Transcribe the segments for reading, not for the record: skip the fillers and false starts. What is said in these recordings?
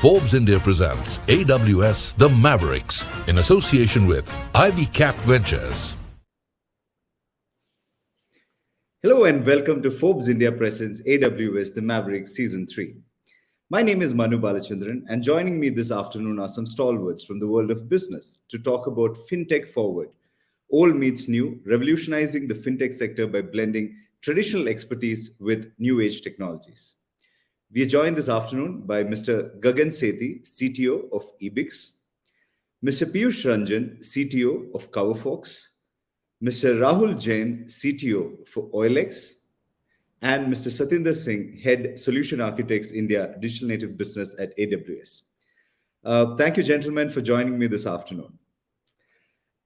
Forbes India presents AWS The Mavericks in association with IvyCap Ventures. Hello and welcome to Forbes India presents AWS The Mavericks Season 3. My name is Manu Balachandran, and joining me this afternoon are some stalwarts from the world of business to talk about Fintech Forward. Old meets new, revolutionizing the fintech sector by blending traditional expertise with new age technologies. We are joined this afternoon by Mr. Gagan Sethi, CTO of Ebix, Mr. Piyush Ranjan, CTO of CoverFox, Mr. Rahul Jain, CTO for OilX, and Mr. Satinder Singh, Head Solution Architects India Digital Native Business at AWS. Thank you, gentlemen, for joining me this afternoon.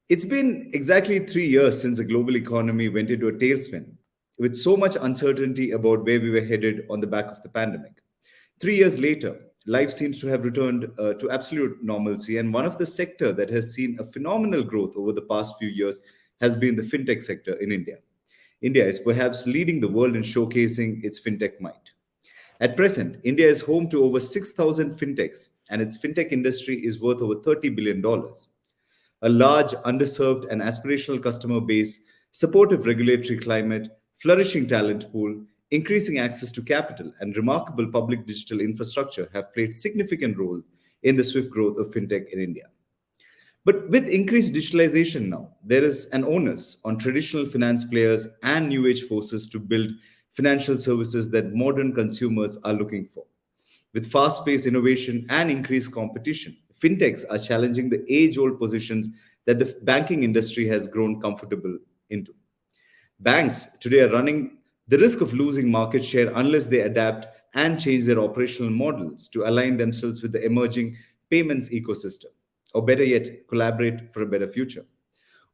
It's been exactly 3 years since the global economy went into a tailspin, with so much uncertainty about where we were headed on the back of the pandemic. 3 years later, life seems to have returned to absolute normalcy, and one of the sector that has seen a phenomenal growth over the past few years has been the fintech sector in India. India is perhaps leading the world in showcasing its fintech might. At present, India is home to over 6,000 fintechs, and its fintech industry is worth over $30 billion. A large, underserved, and aspirational customer base, supportive regulatory climate, flourishing talent pool, increasing access to capital, and remarkable public digital infrastructure have played significant role in the swift growth of fintech in India. But with increased digitalization now, there is an onus on traditional finance players and new age forces to build financial services that modern consumers are looking for. With fast-paced innovation and increased competition, fintechs are challenging the age-old positions that the banking industry has grown comfortable into. Banks today are running the risk of losing market share unless they adapt and change their operational models to align themselves with the emerging payments ecosystem, or better yet, collaborate for a better future.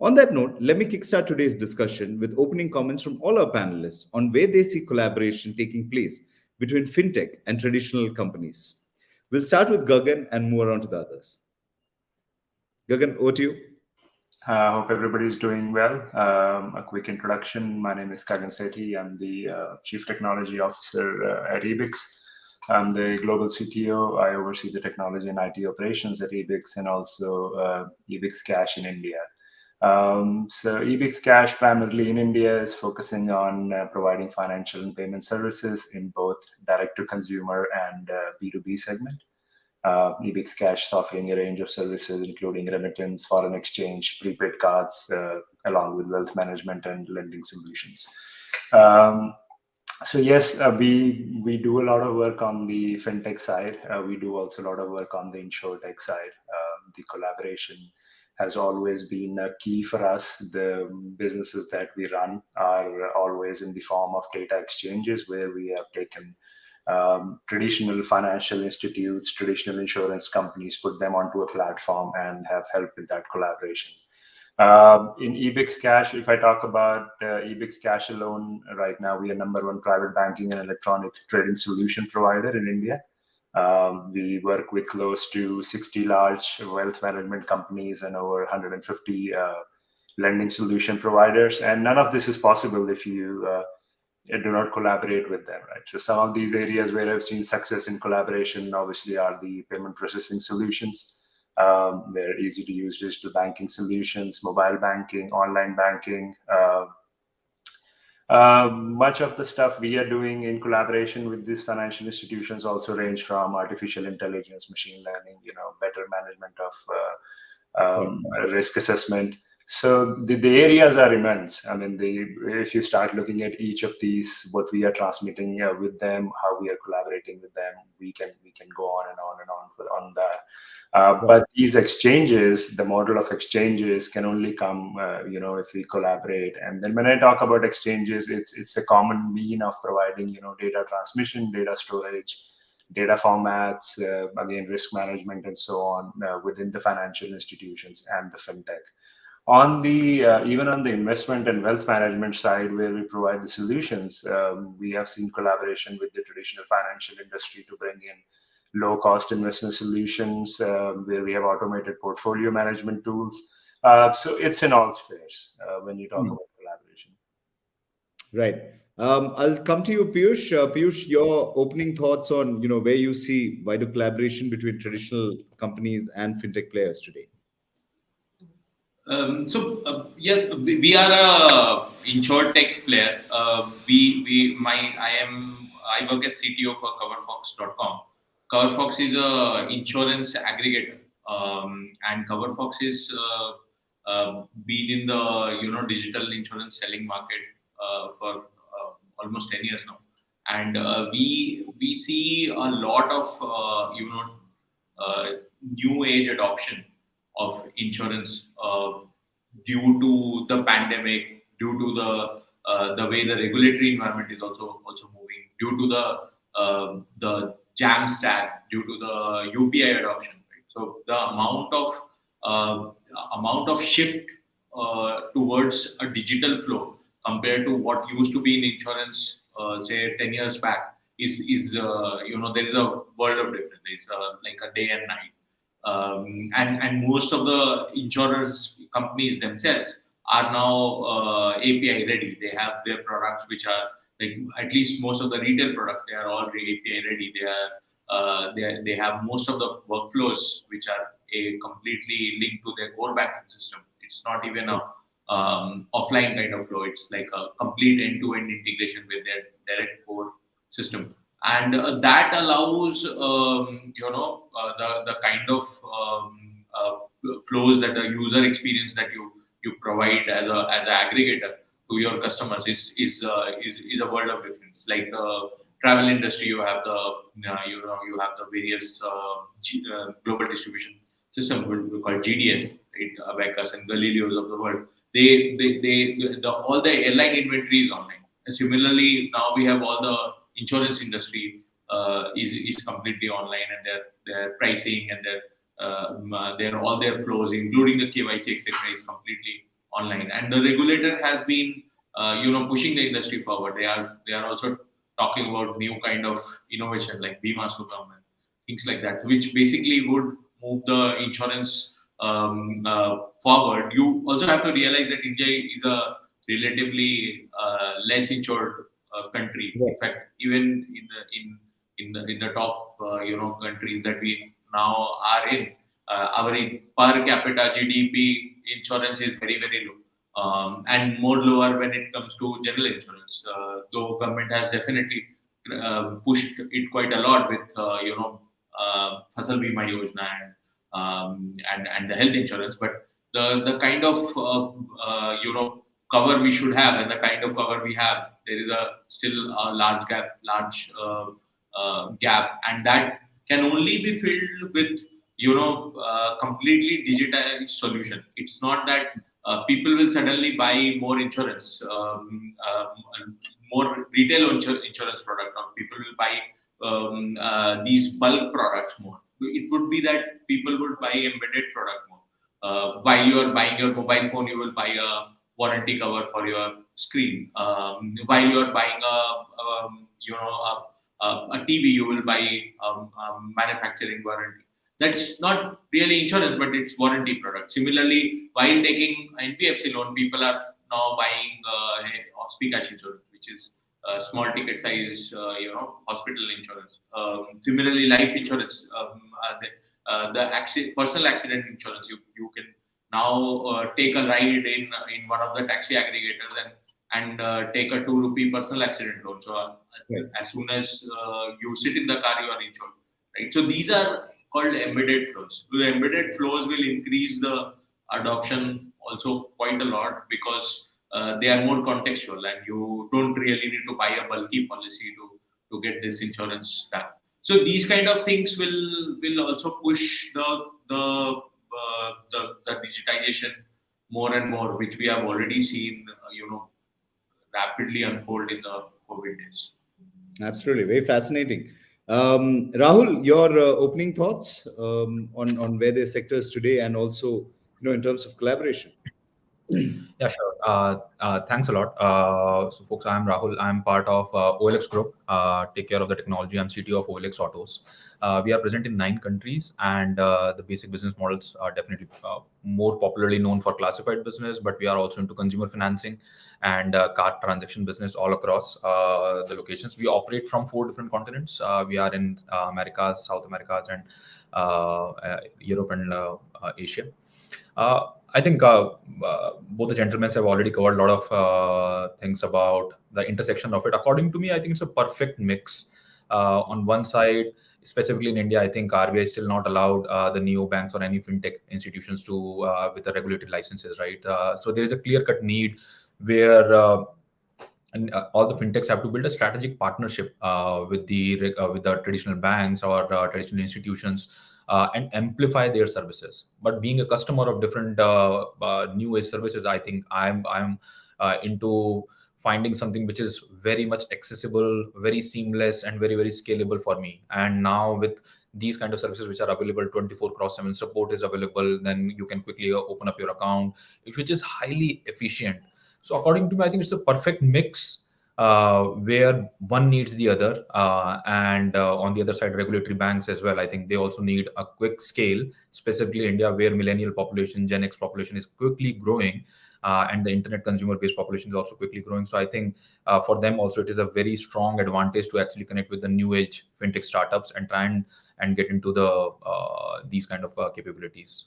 On that note, let me kickstart today's discussion with opening comments from all our panelists on where they see collaboration taking place between fintech and traditional companies. We'll start with Gagan and move around to the others. Gagan, over to you. I hope everybody's doing well. A quick introduction. My name is Gagan Sethi. I'm the Chief Technology Officer at Ebix. I'm the global CTO. I oversee the technology and IT operations at Ebix and also Ebix Cash in India. So Ebix Cash primarily in India is focusing on providing financial and payment services in both direct-to-consumer and B2B segment. Ebix Cash is offering a range of services including remittance, foreign exchange, prepaid cards, along with wealth management and lending solutions. So yes, we do a lot of work on the fintech side. We do also a lot of work on the insurtech side. The collaboration has always been a key for us. The businesses that we run are always in the form of data exchanges where we have taken traditional financial institutes, traditional insurance companies, put them onto a platform and have helped with that collaboration. In Ebix Cash, if I talk about Ebix Cash alone, right now we are number one private banking and electronic trading solution provider in India. We work with close to 60 large wealth management companies and over 150 lending solution providers. And none of this is possible if you do not collaborate with them, right? So some of these areas where I've seen success in collaboration obviously are the payment processing solutions. They're easy to use digital banking solutions, mobile banking, online banking. Much of the stuff we are doing in collaboration with these financial institutions also range from artificial intelligence, machine learning, better management of risk assessment. So the areas are immense. I mean, if you start looking at each of these, what we are transmitting with them, how we are collaborating with them, we can go on and on and on that. But these exchanges, the model of exchanges can only come, if we collaborate. And then when I talk about exchanges, it's a common mean of providing, data transmission, data storage, data formats, again, risk management, and so on within the financial institutions and the fintech. On the even on the investment and wealth management side, where we provide the solutions, we have seen collaboration with the traditional financial industry to bring in low-cost investment solutions, where we have automated portfolio management tools. So it's in all spheres when you talk about collaboration. Right. I'll come to you, Piyush. Piyush, your opening thoughts on where you see wider collaboration between traditional companies and fintech players today. Yeah, we are a insure tech player. I work as CTO for CoverFox.com. CoverFox is a insurance aggregator, and CoverFox is been in the digital insurance selling market for almost 10 years now, and we see a lot of uh, new age adoption of insurance due to the pandemic, due to the way the regulatory environment is also moving, due to the jam stack, due to the UPI adoption. Right? So the amount of shift towards a digital flow compared to what used to be in insurance, say 10 years back, is there is a world of difference. It's like a day and night. And most of the insurance companies themselves are now API ready. They have their products which are like, at least most of the retail products, they are all API ready. They have most of the workflows which are completely linked to their core banking system. It's not even a offline kind of flow. It's like a complete end-to-end integration with their direct core system, and that allows the kind of flows that the user experience that you provide as an aggregator to your customers is a world of difference. Like the travel industry, you have the various global distribution system called GDS, right? Abacus and Galileos of the world. All the airline inventory is online. And similarly, now we have all the insurance industry is completely online, and their pricing and their all their flows, including the KYC, etc., is completely online. And the regulator has been pushing the industry forward. They are also talking about new kind of innovation like Bima Sugam and things like that, which basically would move the insurance forward. You also have to realize that India is a relatively less insured country. Yeah. In fact, even in the top countries that we now are in, our per capita GDP insurance is very very low, and more lower when it comes to general insurance. Though government has definitely pushed it quite a lot with Fasal Bima Yojana and the health insurance, but the kind of cover we should have and the kind of cover we have, there is a still a large gap, and that can only be filled with completely digitized solution. It's not that people will suddenly buy more insurance, more retail insurance product, or people will buy these bulk products more. It would be that people would buy embedded product more. While you are buying your mobile phone, you will buy a warranty cover for your screen. While you are buying a TV, you will buy manufacturing warranty. That's not really insurance, but it's warranty product. Similarly, while taking NBFC loan, people are now buying hospital insurance, which is small ticket size, hospital insurance. Similarly, life insurance, personal accident insurance. You can now take a ride in one of the taxi aggregators and take a ₹2 personal accident loan. So Right. as soon as you sit in the car, you are insured, right? So these are called embedded flows. So the embedded flows will increase the adoption also quite a lot, because they are more contextual, and you don't really need to buy a bulky policy to get this insurance done. So these kind of things will also push the digitization more and more, which we have already seen rapidly unfold in the COVID days. Absolutely, very fascinating. Rahul, your opening thoughts on where the sector is today, and also in terms of collaboration. Yeah, sure. Thanks a lot. So, folks, I'm Rahul. I'm part of OLX Group. Take care of the technology. I'm CTO of OLX Autos. We are present in 9 countries, and the basic business models are definitely more popularly known for classified business, but we are also into consumer financing and card transaction business all across the locations. We operate from 4 different continents. We are in Americas, South Americas, and Europe and Asia. I think both the gentlemen have already covered a lot of things about the intersection of it. According to me, I think it's a perfect mix. On one side, specifically in India, I think RBI is still not allowed the neo banks or any fintech institutions to with the regulated licenses, right? So there is a clear-cut need where all the fintechs have to build a strategic partnership with the traditional banks or traditional institutions and amplify their services. But being a customer of different new age services, I think I'm into finding something which is very much accessible, very seamless, and very scalable for me. And now with these kind of services which are available 24/7 support is available, then you can quickly open up your account, which is highly efficient. So according to me, I think it's a perfect mix where one needs the other, and on the other side, regulatory banks as well. I think they also need a quick scale, specifically India, where millennial population, Gen X population is quickly growing, and the internet consumer-based population is also quickly growing. So I think for them also, it is a very strong advantage to actually connect with the new age fintech startups and try and get into the these kind of capabilities.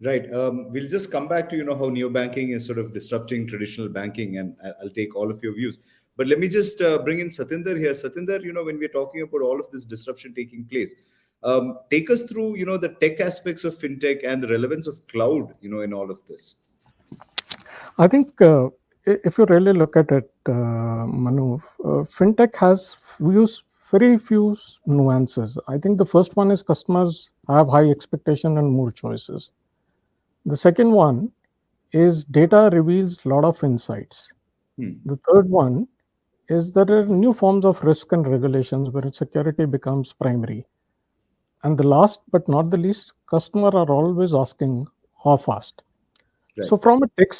Right. We'll just come back to how neobanking is sort of disrupting traditional banking, and I'll take all of your views. But let me just bring in Satinder here. Satinder, when we're talking about all of this disruption taking place, take us through the tech aspects of fintech and the relevance of cloud, in all of this. I think if you really look at it, Manu, fintech has used very few nuances. I think the first one is customers have high expectation and more choices. The second one is data reveals a lot of insights. The third one is there are new forms of risk and regulations where security becomes primary. And the last but not the least, customers are always asking how fast. Right. So from a tech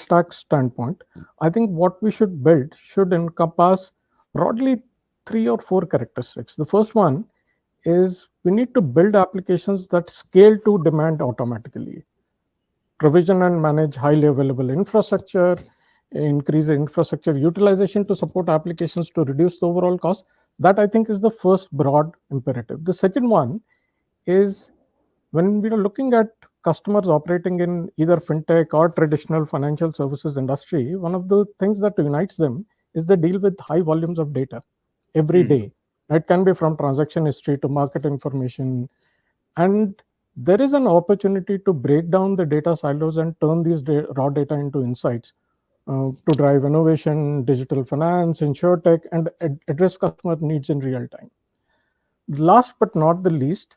stack standpoint, I think what we should build should encompass broadly 3 or 4 characteristics. The first one is we need to build applications that scale to demand automatically, provision and manage highly available infrastructure, increase infrastructure utilization to support applications to reduce the overall cost. That I think is the first broad imperative. The second one is when we are looking at customers operating in either fintech or traditional financial services industry, one of the things that unites them is they deal with high volumes of data every day. It can be from transaction history to market information. And there is an opportunity to break down the data silos and turn these raw data into insights to drive innovation, digital finance, insurtech, and address customer needs in real time. Last but not the least,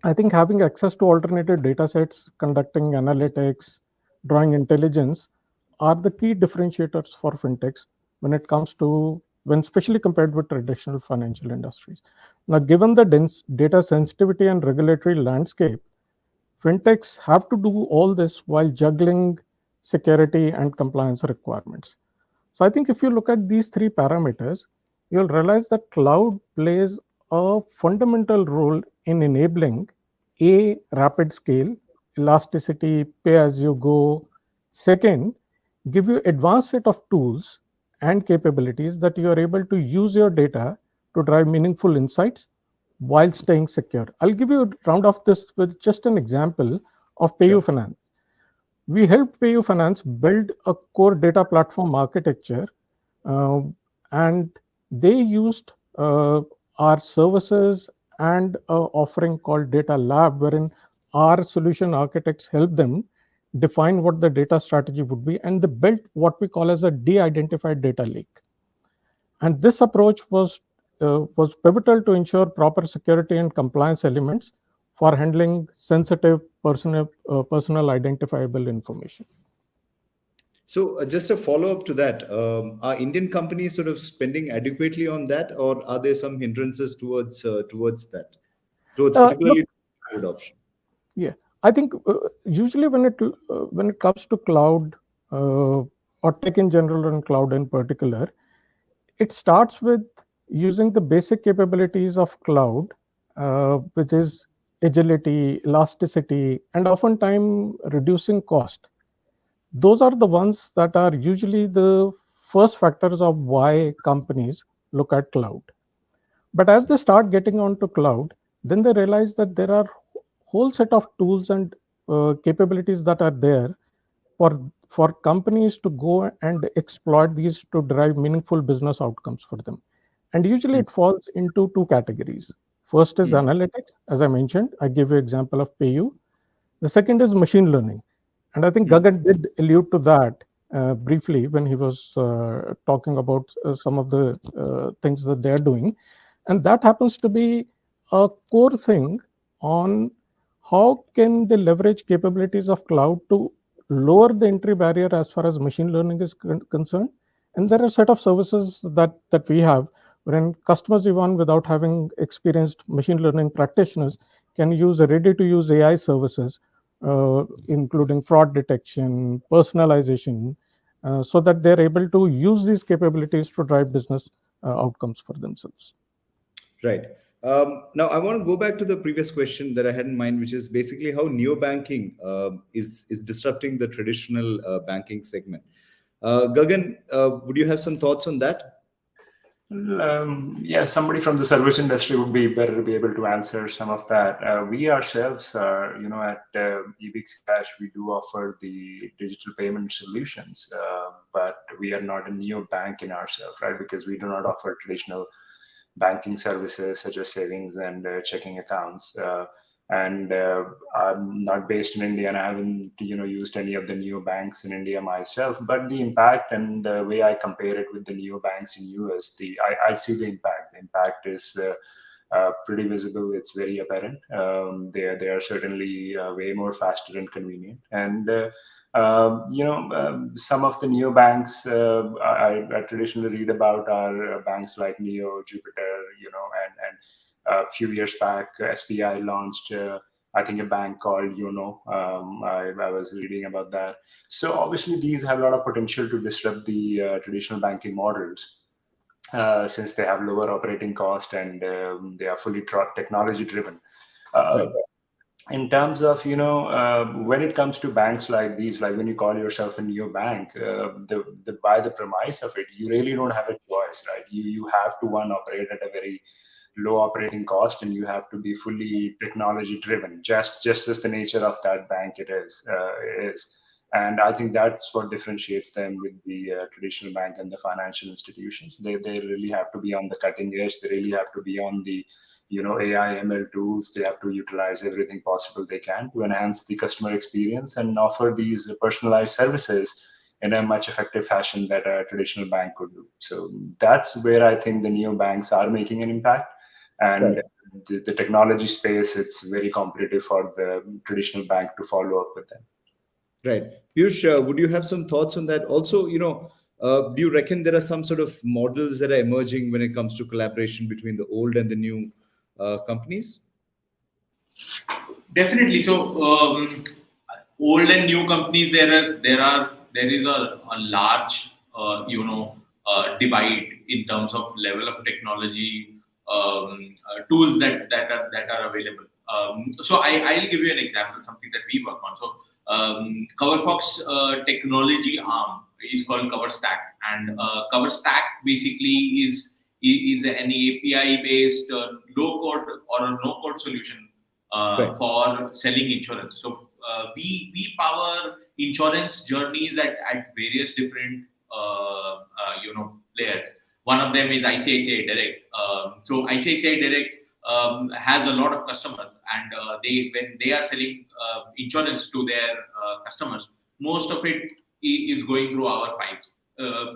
I think having access to alternative data sets, conducting analytics, drawing intelligence are the key differentiators for fintechs when it comes to when especially compared with traditional financial industries. Now, given the dense data sensitivity and regulatory landscape, fintechs have to do all this while juggling security and compliance requirements. So I think if you look at these 3 parameters, you'll realize that cloud plays a fundamental role in enabling a rapid scale, elasticity, pay as you go. Second, give you advanced set of tools and capabilities that you are able to use your data to drive meaningful insights while staying secure. I'll give you a round of this with just an example of PayU Finance. We helped PayU Finance build a core data platform architecture, and they used our services and an offering called Data Lab, wherein our solution architects help them define what the data strategy would be, and they built what we call as a de-identified data lake. And this approach was pivotal to ensure proper security and compliance elements for handling sensitive personal identifiable information. So just a follow up to that, are Indian companies sort of spending adequately on that, or are there some hindrances towards that, towards particularly adoption? Yeah, I think usually when it comes to cloud or tech in general and cloud in particular, it starts with using the basic capabilities of cloud, which is agility, elasticity, and oftentimes reducing cost. Those are the ones that are usually the first factors of why companies look at cloud. But as they start getting onto cloud, then they realize that there are whole set of tools and capabilities that are there for for companies to go and exploit these to drive meaningful business outcomes for them. And usually it falls into two categories. First is analytics, as I mentioned. I give you example of PayU. The second is machine learning. And I think Gagan did allude to that briefly when he was talking about some of the things that they're doing. And that happens to be a core thing on how can they leverage capabilities of cloud to lower the entry barrier as far as machine learning is concerned. And there are a set of services that we have wherein customers, even without having experienced machine learning practitioners, can use ready to use AI services, including fraud detection, personalization, so that they're able to use these capabilities to drive business outcomes for themselves. Right. Now, I want to go back to the previous question that I had in mind, which is basically how neobanking is disrupting the traditional banking segment. Gagan, would you have some thoughts on that? Yeah, somebody from the service industry would be better to be able to answer some of that. We ourselves are, at EvyCap, we do offer the digital payment solutions, but we are not a neobank in ourselves, right? Because we do not offer traditional banking services such as savings and checking accounts. And I'm not based in India, and I haven't used any of the neobanks in India myself. But the impact and the way I compare it with the neobanks in US, I see the impact. The impact is pretty visible. It's very apparent. They are certainly way more faster and convenient. And some of the neobanks I traditionally read about are banks like Neo, Jupiter, and a few years back, SBI launched, I think, a bank called I was reading about that. So obviously, these have a lot of potential to disrupt the traditional banking models. Since they have lower operating cost and they are fully technology driven. In terms of when it comes to banks like these, like when you call yourself a neobank, by the premise of it, you really don't have a choice, right? You have to operate at a very low operating cost, and you have to be fully technology driven, just as the nature of that bank it is. And I think that's what differentiates them with the traditional bank and the financial institutions. They really have to be on the cutting edge. They really have to be on the AI, ML tools. They have to utilize everything possible they can to enhance the customer experience and offer these personalized services in a much effective fashion that a traditional bank could do. So that's where I think the neobanks are making an impact. And the technology space, it's very competitive for the traditional bank to follow up with them. Right. Piyush, would you have some thoughts on that? Also, do you reckon there are some sort of models that are emerging when it comes to collaboration between the old and the new companies? Definitely. So, old and new companies, there is a large divide in terms of level of technology tools that are available. So I'll give you an example, something that we work on. So CoverFox technology arm is called CoverStack, and CoverStack basically is an API based low code or a no code solution for selling insurance. So we power insurance journeys at various different players. One of them is ICICI Direct. So ICICI Direct has a lot of customers, and when they are selling insurance to their customers, most of it is going through our pipes.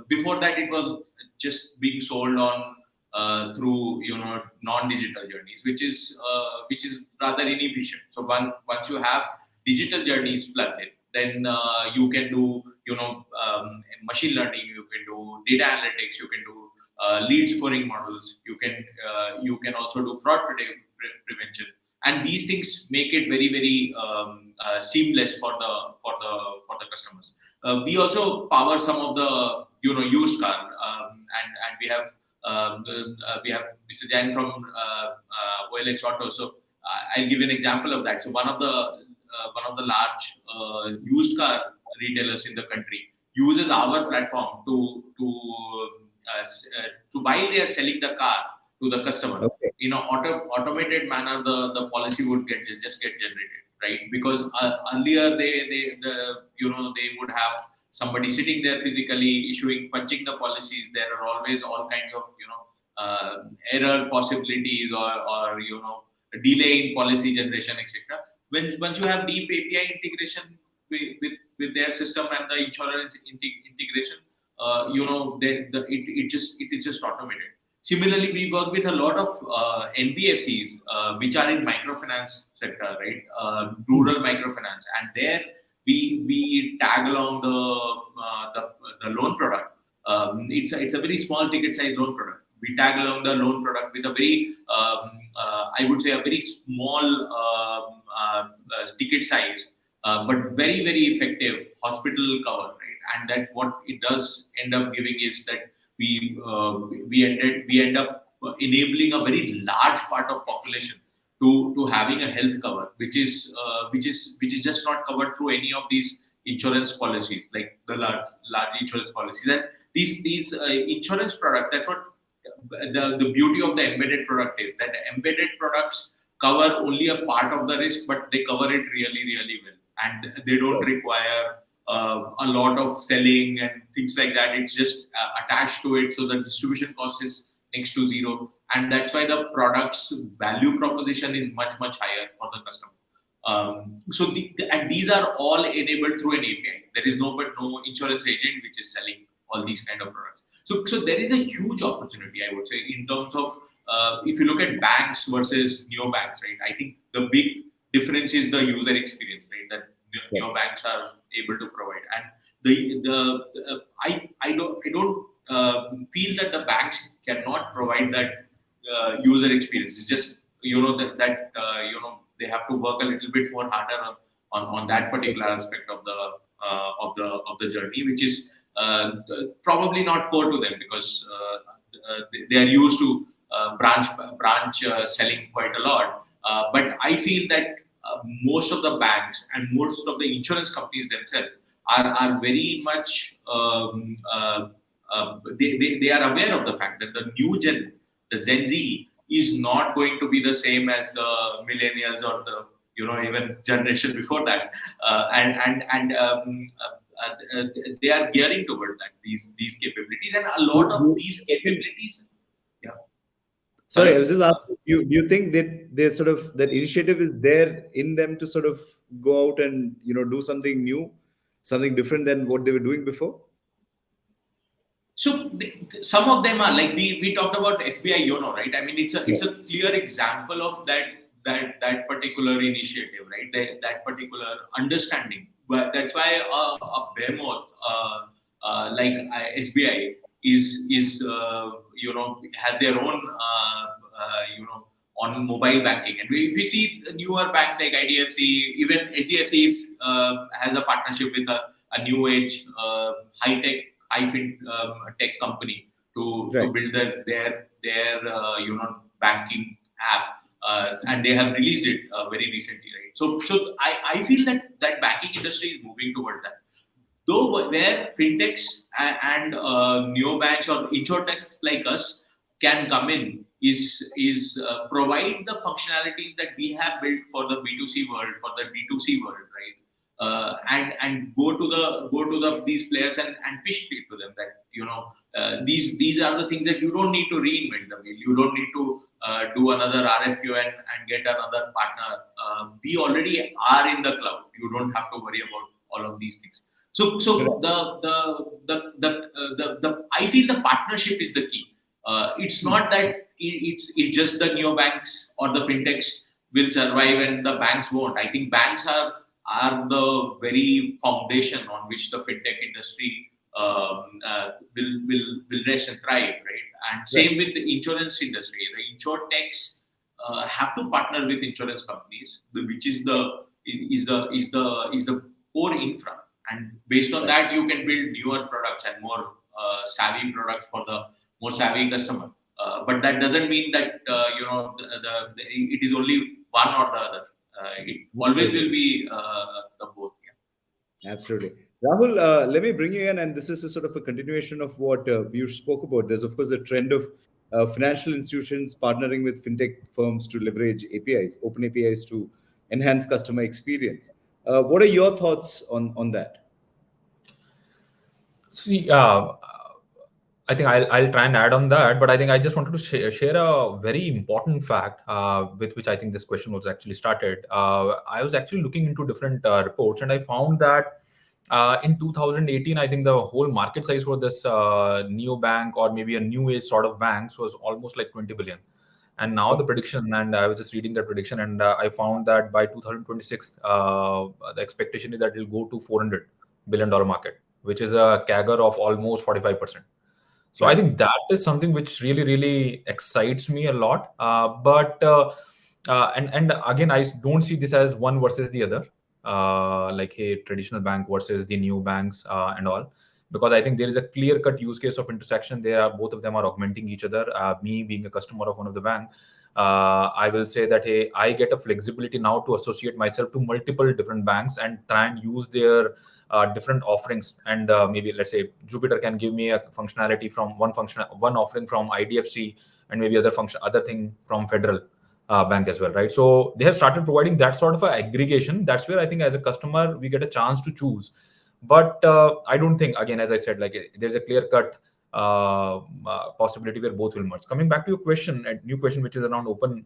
Before that, it was just being sold on through non-digital journeys, which is rather inefficient. So once you have digital journeys plugged in, then you can do machine learning, you can do data analytics, you can do lead scoring models, you can also do fraud prevention, and these things make it very very seamless for the customers. We also power some of the used car, and we have Mr. Jain from OLX Auto. So I'll give you an example of that. So one of the large used car retailers in the country uses our platform to while they are selling the car to the customer, Okay. in an automated manner, the policy would get generated, right? Because earlier they would have somebody sitting there physically punching the policies. There are always all kinds of error possibilities or delay in policy generation, etc. Once you have deep API integration with their system and the insurance integration, it is just automated. Similarly, we work with a lot of NBFCs which are in microfinance sector, right? Rural microfinance, and there we tag along the loan product. It's a very small ticket size loan product. We tag along the loan product with a very I would say a very small ticket size, but very effective hospital cover, right? And that what it does end up giving is that we end up enabling a very large part of population to having a health cover, which is just not covered through any of these insurance policies, like the large insurance policies. And these insurance products, that's what the beauty of the embedded product is, that embedded products cover only a part of the risk, but they cover it really well, and they don't require a lot of selling and things like that. It's just attached to it, so the distribution cost is next to zero, and that's why the product's value proposition is much higher for the customer. And these are all enabled through an API. There is no insurance agent which is selling all these kind of products. So there is a huge opportunity, I would say, in terms of if you look at banks versus neobanks, right? I think the big difference is the user experience, right? That neobanks are able to provide, and I don't feel that the banks cannot provide that user experience. It's just that they have to work a little bit more harder on that particular aspect of the journey, which is probably not core to them, because they are used to branch selling quite a lot. But I feel that most of the banks and most of the insurance companies themselves are very much they are aware of the fact that the new gen, the Gen Z, is not going to be the same as the millennials or the even generation before that, and they are gearing toward that these capabilities, and a lot of these capabilities. Yeah. Sorry, I was just asking you, do you think that there's sort of that initiative is there in them to sort of go out and do something new, something different than what they were doing before? So some of them are like we talked about SBI Yono, right? I mean, it's a clear example of that particular initiative, right? That particular understanding. But that's why a behemoth like SBI is has their own on mobile banking, and we see newer banks like IDFC, even HDFC has a partnership with a new age high-tech tech company to build their banking app, and they have released it very recently, right? So I feel that banking industry is moving toward that. Though where fintechs and neobanks or insurtechs like us can come in is provide the functionalities that we have built for the B2C world, for the D2C world, right? And go to these players and pitch it to them that these are the things that you don't need to reinvent the wheel. You don't need to do another RFQ and get another partner. We already are in the cloud. You don't have to worry about all of these things. So I feel the partnership is the key. It's not that it's just the neobanks or the fintechs will survive and the banks won't. I think banks are the very foundation on which the fintech industry will rest and thrive, right? And same with the insurance industry. The insurtechs have to partner with insurance companies, which is the is the core infra, and based on that you can build newer products and more savvy products for the more savvy customer. But that doesn't mean that it is only one or the other. It always will be the both. Yeah. Absolutely. Rahul, let me bring you in, and this is a sort of a continuation of what you spoke about. There's, of course, a trend of financial institutions partnering with fintech firms to leverage APIs, open APIs to enhance customer experience. What are your thoughts on that? See, I think I'll try and add on that, but I think I just wanted to share a very important fact with which I think this question was actually started. I was actually looking into different reports, and I found that in 2018, I think the whole market size for this neobank or maybe a new age sort of banks was almost like 20 billion. And now the prediction, and I was just reading the prediction, and I found that by 2026, the expectation is that it'll go to $400 billion market, which is a CAGR of almost 45%. So I think that is something which really, really excites me a lot. And again, I don't see this as one versus the other, like a traditional bank versus the new banks and all, because I think there is a clear-cut use case of intersection. Both of them are augmenting each other. Me being a customer of one of the bank, I will say that hey, I get a flexibility now to associate myself to multiple different banks and try and use their different offerings. And maybe let's say Jupiter can give me a functionality from one offering from IDFC, and maybe other thing from Federal Bank as well, right? So they have started providing that sort of a aggregation. That's where I think as a customer we get a chance to choose. But I don't think, again, as I said, like there's a clear cut possibility where both will merge. Coming back to your question, a new question which is around open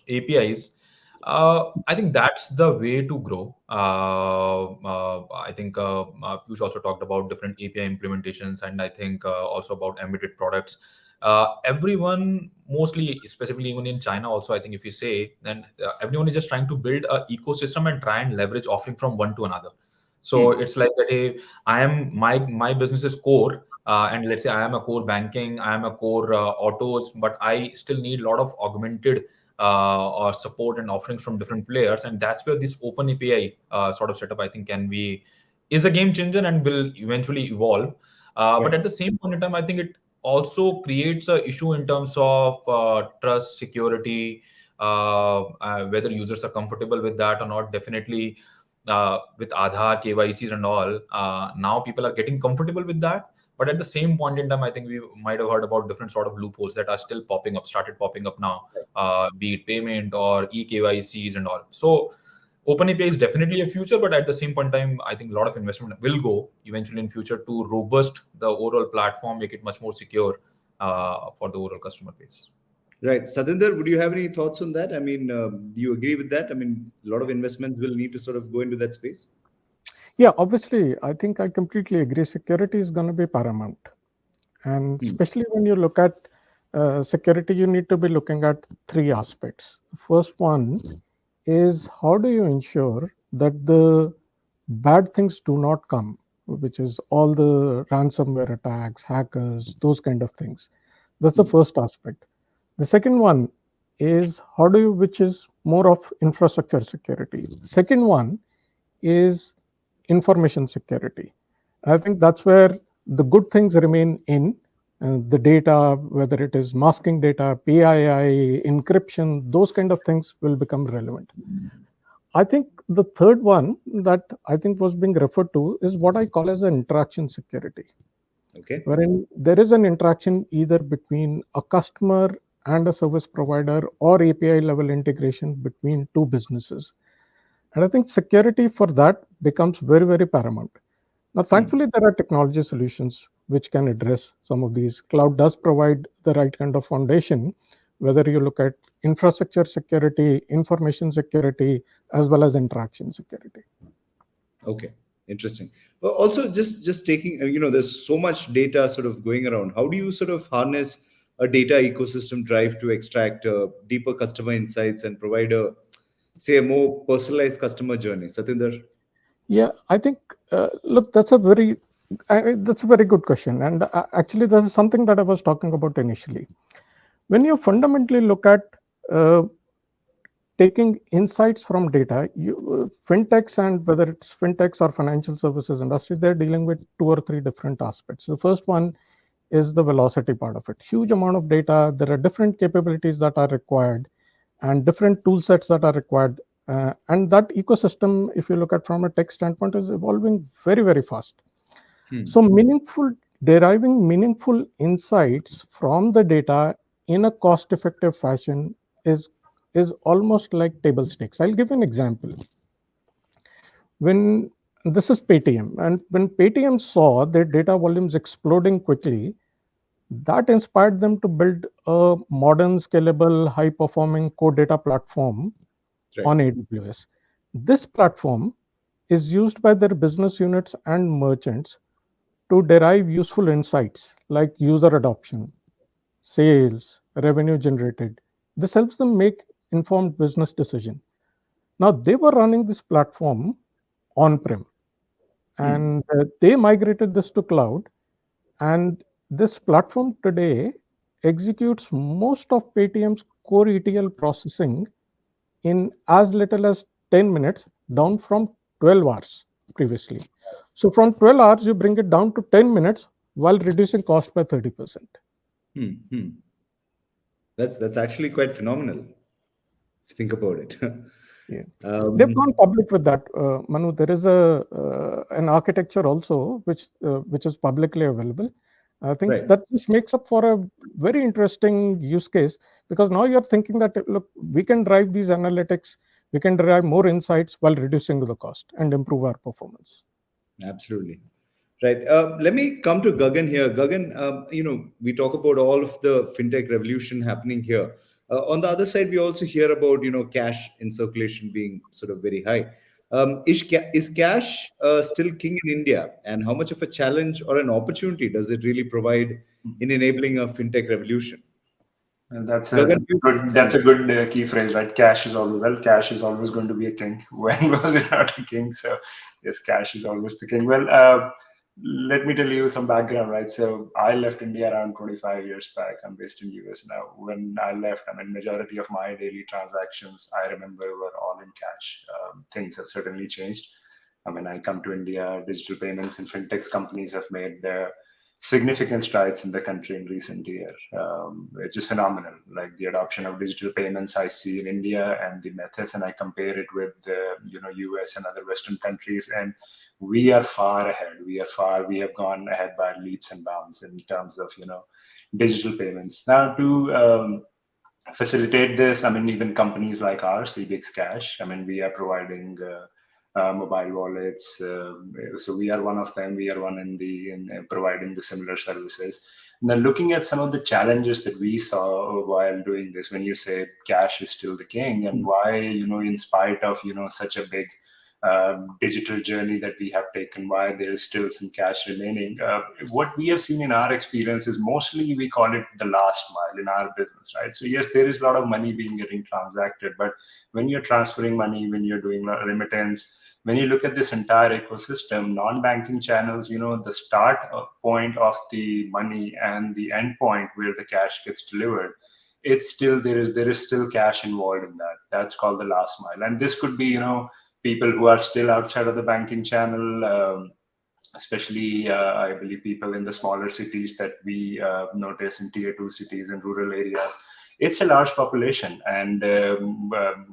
APIs. I think that's the way to grow. I think Piyush also talked about different API implementations, and I think also about embedded products. Everyone, mostly, specifically even in China also, I think if you say, then everyone is just trying to build an ecosystem and try and leverage offering from one to another. So it's like that, hey, I am my business is core, and let's say I am a core banking, I am a core autos, but I still need a lot of augmented or support and offerings from different players, and that's where this open API sort of setup I think is a game changer and will eventually evolve. But at the same point in time, I think it also creates a issue in terms of trust, security, whether users are comfortable with that or not. Definitely with Aadhaar, KYCs and all, now people are getting comfortable with that. But at the same point in time, I think we might have heard about different sort of loopholes that are still started popping up now, be it payment or eKYCs and all. So OpenAPI is definitely a future, but at the same point in time, I think a lot of investment will go eventually in future to robust the overall platform, make it much more secure for the overall customer base. Right. Satinder, would you have any thoughts on that? I mean, do you agree with that? I mean, a lot of investments will need to sort of go into that space. Yeah, obviously, I think I completely agree. Security is going to be paramount. And especially when you look at security, you need to be looking at three aspects. The first one is how do you ensure that the bad things do not come, which is all the ransomware attacks, hackers, those kind of things. That's the first aspect. The second one is which is more of infrastructure security. Second one is information security. I think that's where the good things remain in the data, whether it is masking data, PII, encryption, those kind of things will become relevant. I think the third one that I think was being referred to is what I call as an interaction security. Okay. Wherein there is an interaction either between a customer and a service provider or API level integration between two businesses. And I think security for that becomes very, very paramount. Now, thankfully, there are technology solutions which can address some of these. Cloud does provide the right kind of foundation, whether you look at infrastructure security, information security, as well as interaction security. Okay, interesting. But also just taking, there's so much data sort of going around. How do you sort of harness a data ecosystem drive to extract deeper customer insights and provide a more personalized customer journey? Satinder? Yeah, I think, look, that's a very good question. And actually, this is something that I was talking about initially. When you fundamentally look at taking insights from data. Fintechs, and whether it's fintechs or financial services industry, they're dealing with 2 or 3 different aspects. The first one is the velocity part of it. Huge amount of data. There are different capabilities that are required and different tool sets that are required. And that ecosystem, if you look at from a tech standpoint, is evolving very, very fast. So deriving meaningful insights from the data in a cost-effective fashion is almost like table stakes. I'll give an example. When this is Paytm, and when Paytm saw their data volumes exploding quickly, that inspired them to build a modern, scalable, high-performing core data platform on AWS. This platform is used by their business units and merchants to derive useful insights like user adoption, sales, revenue generated. This helps them make informed business decision. Now they were running this platform on-prem, and they migrated this to cloud. And this platform today executes most of Paytm's core ETL processing in as little as 10 minutes, down from 12 hours previously. So from 12 hours, you bring it down to 10 minutes while reducing cost by 30%. That's actually quite phenomenal. Think about it. Yeah. They've gone public with that, Manu. There is an architecture also which is publicly available. I think that just makes up for a very interesting use case, because now you're thinking that, look, we can drive these analytics, we can derive more insights while reducing the cost and improve our performance. Absolutely. Right. Let me come to Gagan here. Gagan, we talk about all of the fintech revolution happening here. On the other side, we also hear about, cash in circulation being sort of very high. Is cash still king in India? And how much of a challenge or an opportunity does it really provide in enabling a fintech revolution? And that's a good key phrase, right? Cash is always going to be a king. When was it not a king? So yes, cash is always the king. Well, let me tell you some background, right? So I left India around 25 years back. I'm based in US now. When I left, majority of my daily transactions, I remember, were all in cash. Things have certainly changed. I come to India, digital payments and fintech companies have made significant strides in the country in recent years. It's just phenomenal. Like the adoption of digital payments I see in India and the methods, and I compare it with the US and other Western countries, and we are far ahead. We have gone ahead by leaps and bounds in terms of digital payments. Now to facilitate this, even companies like ours, IvyCap, we are providing mobile wallets. So we are one of them. We are one in providing the similar services. Now, looking at some of the challenges that we saw while doing this, when you say cash is still the king, and why, in spite of, such a big digital journey that we have taken, why there is still some cash remaining. What we have seen in our experience is mostly we call it the last mile in our business, right? So yes, there is a lot of money getting transacted, but when you're transferring money, when you're doing remittance, when you look at this entire ecosystem, non-banking channels, the start point of the money and the end point where the cash gets delivered, it's still there is still cash involved in that. That's called the last mile, and this could be people who are still outside of the banking channel, especially I believe people in the smaller cities that we notice in tier 2 cities and rural areas. It's a large population, and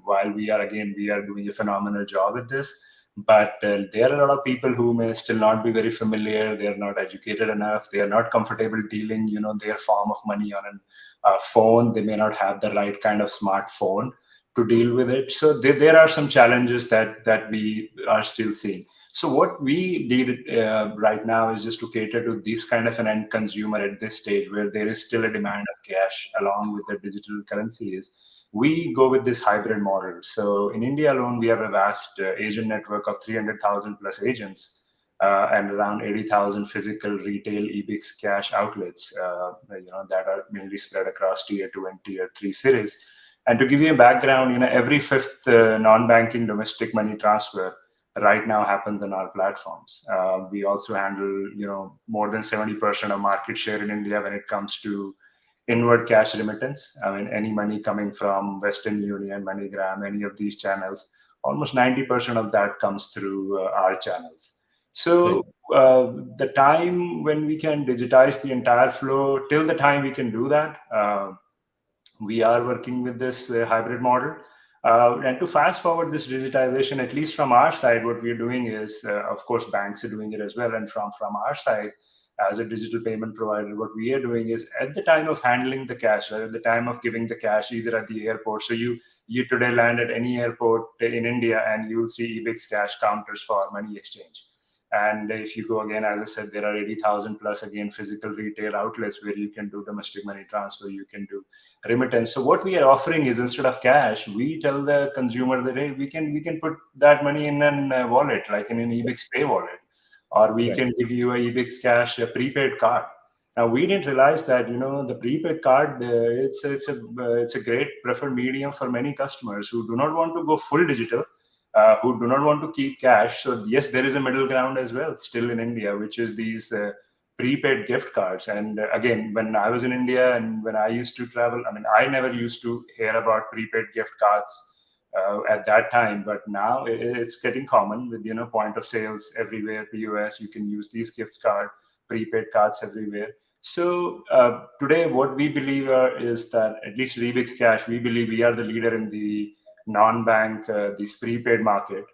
while we are doing a phenomenal job at this, but there are a lot of people who may still not be very familiar. They are not educated enough. They are not comfortable dealing, their form of money on a phone. They may not have the right kind of smartphone to deal with it. So there are some challenges that we are still seeing. So what we did right now is just to cater to this kind of an end consumer at this stage where there is still a demand of cash along with the digital currencies. We go with this hybrid model. So in India alone, we have a vast agent network of 300,000 plus agents and around 80,000 physical retail IvyCap outlets that are mainly spread across tier 2 and tier 3 cities. And to give you a background, every fifth non-banking domestic money transfer right now happens on our platforms. We also handle, more than 70% of market share in India when it comes to inward cash remittance. I mean, any money coming from Western Union, MoneyGram, any of these channels, almost 90% of that comes through our channels. So the time when we can digitize the entire flow, till the time we can do that, we are working with this hybrid model. And to fast forward this digitization, at least from our side, what we're doing is, of course, banks are doing it as well. And from our side, as a digital payment provider, what we are doing is at the time of handling the cash, right, at the time of giving the cash, either at the airport. So you today land at any airport in India and you'll see IvyCap cash counters for money exchange. And if you go again, as I said, there are 80,000 plus again physical retail outlets where you can do domestic money transfer, you can do remittance. So what we are offering is, instead of cash, we tell the consumer that, hey, we can put that money in a wallet, like in an IvyCap Pay wallet, or we can give you a IvyCap Cash, a prepaid card. Now we didn't realize that the prepaid card it's a great preferred medium for many customers who do not want to go full digital. Who do not want to keep cash. So yes, there is a middle ground as well still in India, which is these prepaid gift cards. And again, when I was in India and when I used to travel, I mean, I never used to hear about prepaid gift cards at that time, but now it's getting common with point of sales everywhere, POS. You can use these gift card, prepaid cards everywhere. So today, what we believe is that at least IvyCap Cash, we believe we are the leader in the non-bank, this prepaid market.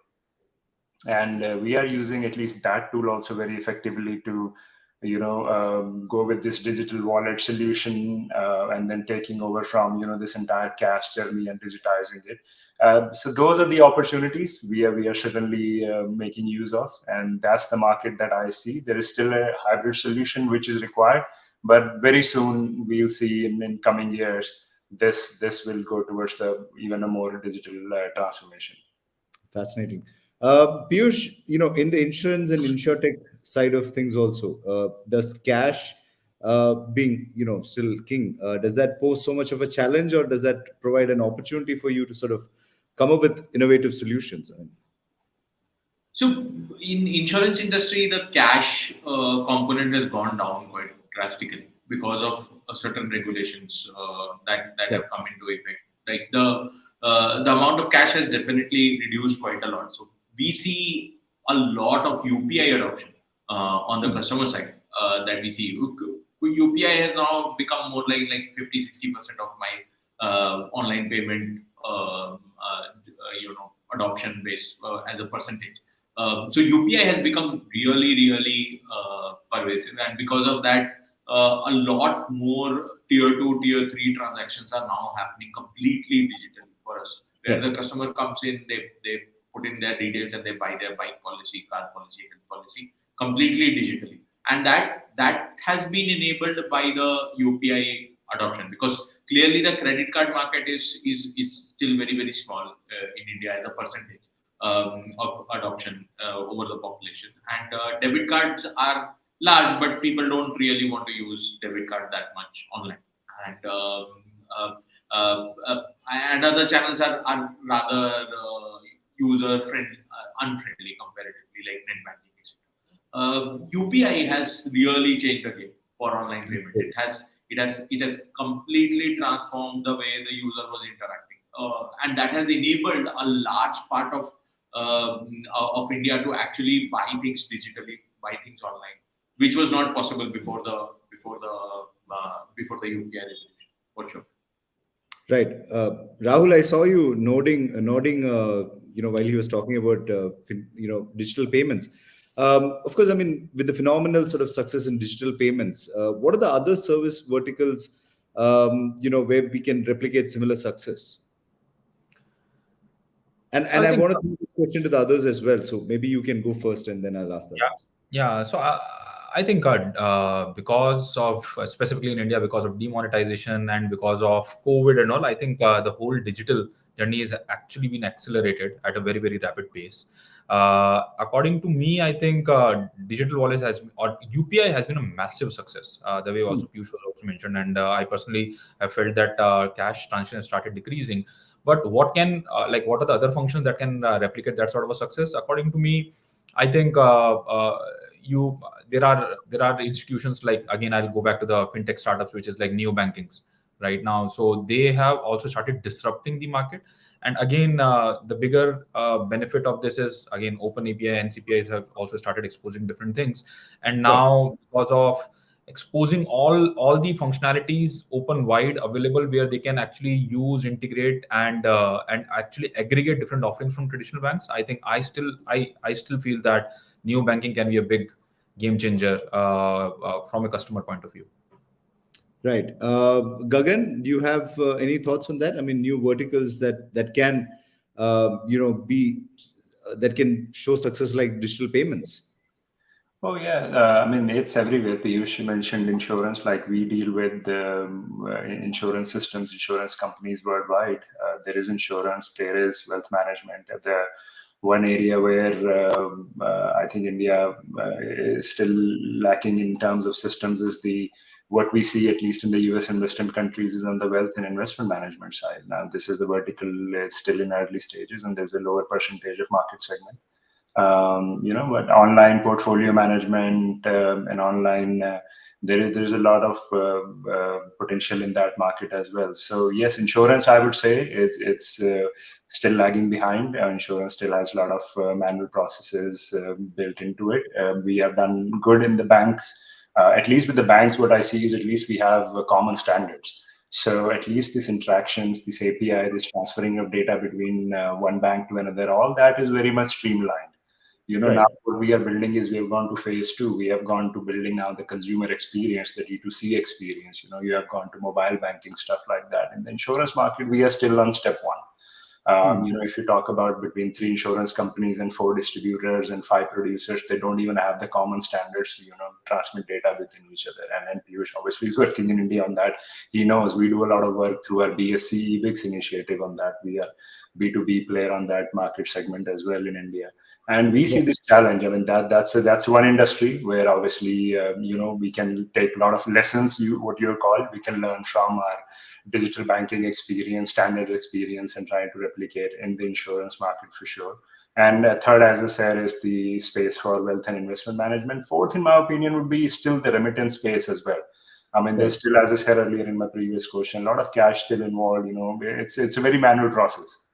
And we are using at least that tool also very effectively to, go with this digital wallet solution and then taking over from, this entire cash journey and digitizing it. So those are the opportunities we are certainly making use of. And that's the market that I see. There is still a hybrid solution which is required, but very soon we'll see in coming years, this will go towards even a more digital transformation. Fascinating. Piyush, in the insurance and insurtech side of things also, does cash being, still king, does that pose so much of a challenge, or does that provide an opportunity for you to sort of come up with innovative solutions? So in insurance industry, the cash component has gone down quite drastically because of certain regulations that have come into effect. Like the amount of cash has definitely reduced quite a lot. So we see a lot of UPI adoption on the customer side that we see. UPI has now become more like 50-60% of my online payment adoption base as a percentage. So UPI has become really pervasive, and because of that, a lot more tier 2, tier 3 transactions are now happening completely digitally for us. Where the customer comes in, they put in their details and they buy their bike policy, car policy, health policy completely digitally, and that has been enabled by the UPI adoption, because clearly the credit card market is still very small in India as a percentage of adoption over the population, and debit cards are large, but people don't really want to use debit card that much online, and other channels are rather user friendly, unfriendly comparatively, like net banking, etc. UPI has really changed the game for online payment. It has completely transformed the way the user was interacting, and that has enabled a large part of India to actually buy things digitally, buy things online, which was not possible before the UPI revolution, for sure. Right, Rahul, I saw you nodding, while he was talking about digital payments. Of course, I mean, with the phenomenal sort of success in digital payments, what are the other service verticals, where we can replicate similar success? And I want to put this question to the others as well. So maybe you can go first, and then I'll ask that. Yeah. So I think because of, specifically in India, because of demonetization and because of COVID and all, I think the whole digital journey has actually been accelerated at a very rapid pace. According to me, I think digital wallets or UPI has been a massive success. The way also Piyush was also mentioned, and I personally have felt that cash transaction has started decreasing. But what are the other functions that can replicate that sort of a success? According to me, I think there are institutions like, again, I'll go back to the fintech startups, which is like neo bankings right now. So they have also started disrupting the market. And again, the bigger benefit of this is, again, open API and CPIs have also started exposing different things. And now, because of exposing all the functionalities open wide available, where they can actually use, integrate, and actually aggregate different offerings from traditional banks, I think I still feel that neo banking can be a big game changer from a customer point of view. Right. Gagan, do you have any thoughts on that? I mean, new verticals that can, be that can show success like digital payments. Oh yeah, I mean it's everywhere. Piyush mentioned insurance. Like we deal with insurance systems, insurance companies worldwide. There is insurance, there is wealth management. The one area where I think India is still lacking in terms of systems is the what we see, at least in the US and Western countries, is on the wealth and investment management side. Now, this is the vertical still in early stages, and there's a lower percentage of market segment. But online portfolio management and online, there's a lot of potential in that market as well. So yes, insurance, I would say it's still lagging behind. Insurance still has a lot of manual processes built into it. We have done good in the banks. At least with the banks, what I see is at least we have common standards. So at least these interactions, this API, this transferring of data between one bank to another, all that is very much streamlined. Right. Now what we are building is we have gone to phase 2. We have gone to building now the consumer experience, the D2C experience. You have gone to mobile banking, stuff like that. In the insurance market, we are still on step 1. If you talk about between 3 insurance companies and 4 distributors and 5 producers, they don't even have the common standards to, transmit data within each other. And then Piyush obviously is working in India on that. He knows we do a lot of work through our BSC EBIX initiative on that. We are B2B player on that market segment as well in India. And we see this challenge. I mean, that's one industry where obviously, we can take a lot of lessons, what you're called, we can learn from our digital banking experience, standard experience, and try to replicate in the insurance market for sure. And third, as I said, is the space for wealth and investment management. Fourth, in my opinion, would be still the remittance space as well. I mean, there's still, as I said earlier in my previous question, a lot of cash still involved. It's a very manual process.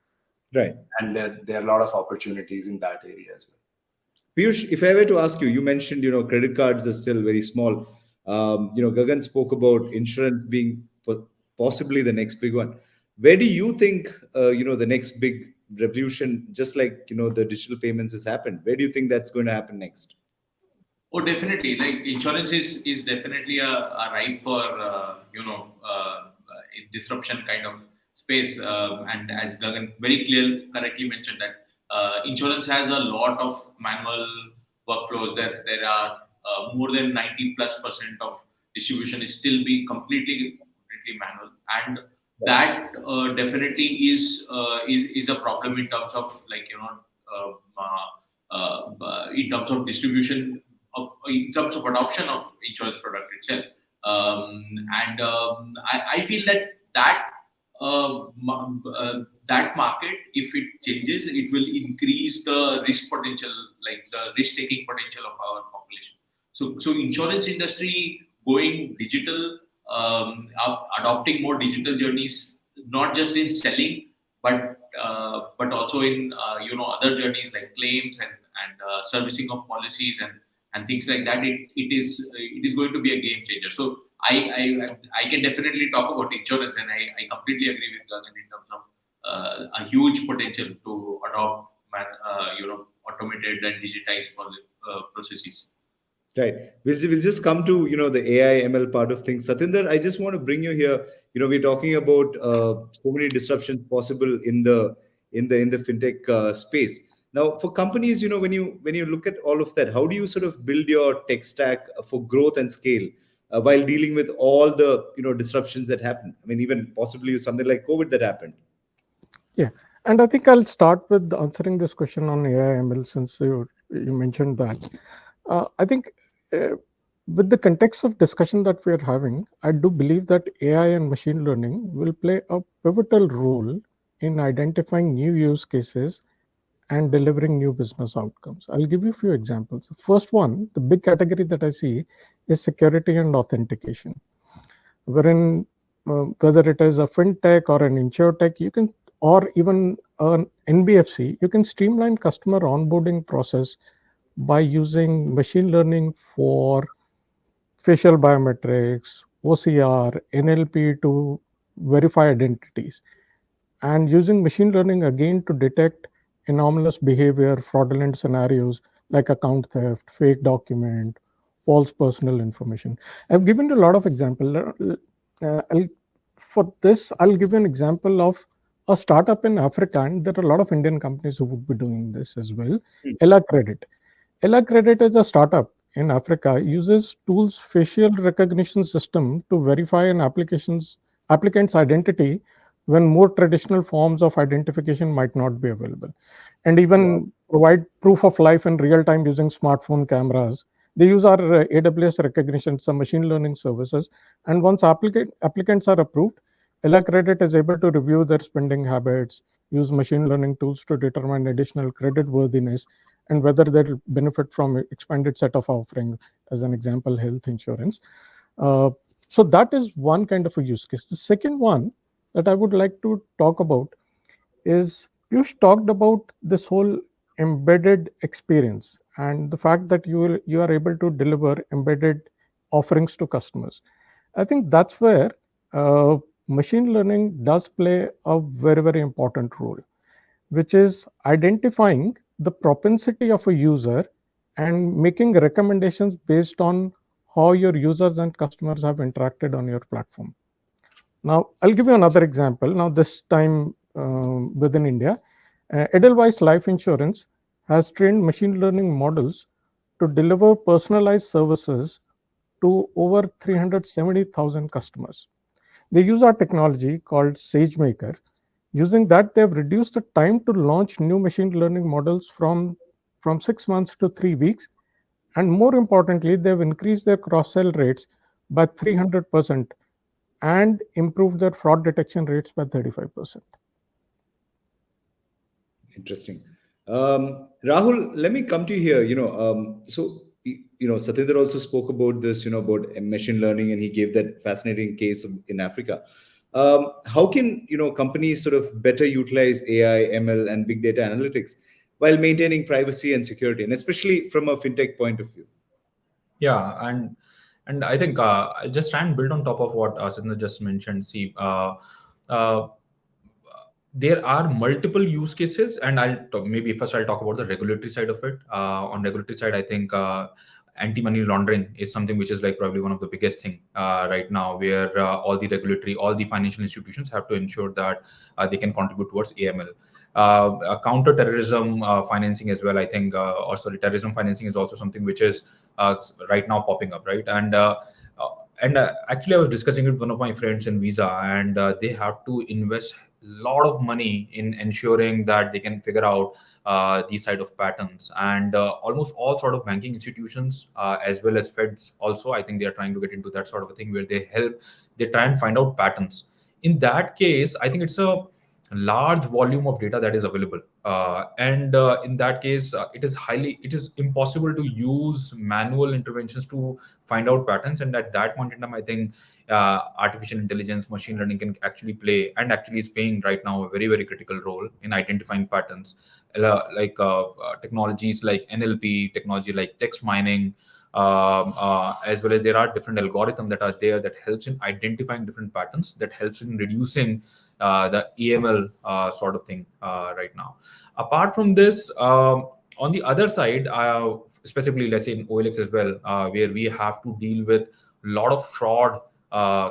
Right. And there are a lot of opportunities in that area as well. Piyush, if I were to ask you, you mentioned, credit cards are still very small. Gagan spoke about insurance being possibly the next big one. Where do you think, the next big revolution, just like, the digital payments has happened, where do you think that's going to happen next? Oh, definitely. Like insurance is definitely a ripe for, disruption kind of space. And as Gagan very correctly mentioned that insurance has a lot of manual workflows. That there are more than 90+% of distribution is still being completely manual, and that definitely is a problem in terms of in terms of distribution, in terms of adoption of insurance product itself. I feel that that market, if it changes, it will increase the risk potential, like the risk taking potential of our population. So insurance industry going digital, adopting more digital journeys, not just in selling, but also in other journeys like claims and servicing of policies and things like that. It is going to be a game changer. So I can definitely talk about insurance, and I completely agree with Gagan in terms of a huge potential to adopt automated and digitized processes. Right. We'll just come to the AI ML part of things. Satinder, I just want to bring you here. We're talking about so many disruptions possible in the fintech space. Now, for companies, when you look at all of that, how do you sort of build your tech stack for growth and scale while dealing with all the disruptions that happen? I mean, even possibly something like COVID that happened. Yeah, and I think I'll start with answering this question on AI ML since you mentioned that. I think with the context of discussion that we are having, I do believe that AI and machine learning will play a pivotal role in identifying new use cases and delivering new business outcomes. I'll give you a few examples. The first one, the big category that I see is security and authentication, wherein whether it is a fintech or an insurtech, you can, or even an NBFC, you can streamline customer onboarding process by using machine learning for facial biometrics, OCR, NLP to verify identities, and using machine learning again to detect anomalous behavior, fraudulent scenarios like account theft, fake document, false personal information. I've given a lot of example. For this, I'll give you an example of a startup in Africa, and there are a lot of Indian companies who would be doing this as well. Ella Credit. Ella Credit is a startup in Africa, uses tools facial recognition system to verify an applicant's identity when more traditional forms of identification might not be available, and even provide proof of life in real time using smartphone cameras. They use our AWS recognition, some machine learning services, and once applicants are approved, Ella Credit is able to review their spending habits, use machine learning tools to determine additional credit worthiness, and whether they'll benefit from an expanded set of offerings, as an example, health insurance. So that is one kind of a use case. The second one that I would like to talk about is you talked about this whole embedded experience and the fact that you are able to deliver embedded offerings to customers. I think that's where machine learning does play a very important role, which is identifying the propensity of a user and making recommendations based on how your users and customers have interacted on your platform. Now, I'll give you another example. Now, this time within India, Edelweiss Life Insurance has trained machine learning models to deliver personalized services to over 370,000 customers. They use our technology called SageMaker. Using that, they've reduced the time to launch new machine learning models from 6 months to 3 weeks. And more importantly, they've increased their cross-sell rates by 300% and improved their fraud detection rates by 35%. Interesting. Rahul, let me come to you here. Satendra also spoke about this, about machine learning, and he gave that fascinating case in Africa. How can companies sort of better utilize AI, ML, and big data analytics while maintaining privacy and security, and especially from a fintech point of view? Yeah, and I think I'll just try and build on top of what Sidna just mentioned. See, there are multiple use cases, and maybe first I'll talk about the regulatory side of it. On regulatory side, I think anti-money laundering is something which is like probably one of the biggest thing right now, where all the financial institutions have to ensure that they can contribute towards AML. Counter-terrorism financing as well, I think, terrorism financing is also something which is right now popping up, right? And actually, I was discussing it with one of my friends in Visa, and they have to invest a lot of money in ensuring that they can figure out these side of patterns. And almost all sort of banking institutions, as well as Feds, also, I think they are trying to get into that sort of a thing where they try and find out patterns. In that case, I think it's a large volume of data that is available, and in that case it is impossible to use manual interventions to find out patterns. And at that point in time, I think artificial intelligence, machine learning can actually play, and actually is playing right now, a very critical role in identifying patterns, technologies like NLP, technology like text mining, as well as there are different algorithms that are there that helps in identifying different patterns, that helps in reducing the EML sort of thing right now. Apart from this, on the other side, specifically, let's say in OLX as well, where we have to deal with a lot of fraud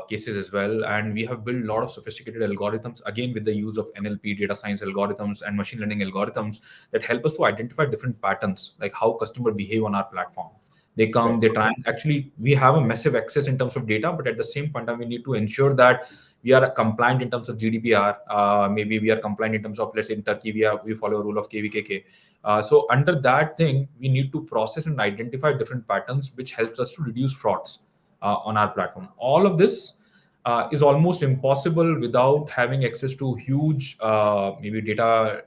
cases as well, and we have built a lot of sophisticated algorithms, again with the use of NLP, data science algorithms, and machine learning algorithms that help us to identify different patterns, like how customers behave on our platform. They come, they try, and actually we have a massive access in terms of data, but at the same point we need to ensure that we are compliant in terms of GDPR. Maybe we are compliant in terms of, let's say in Turkey, we follow a rule of KVKK. So under that thing, we need to process and identify different patterns, which helps us to reduce frauds on our platform. All of this is almost impossible without having access to huge maybe data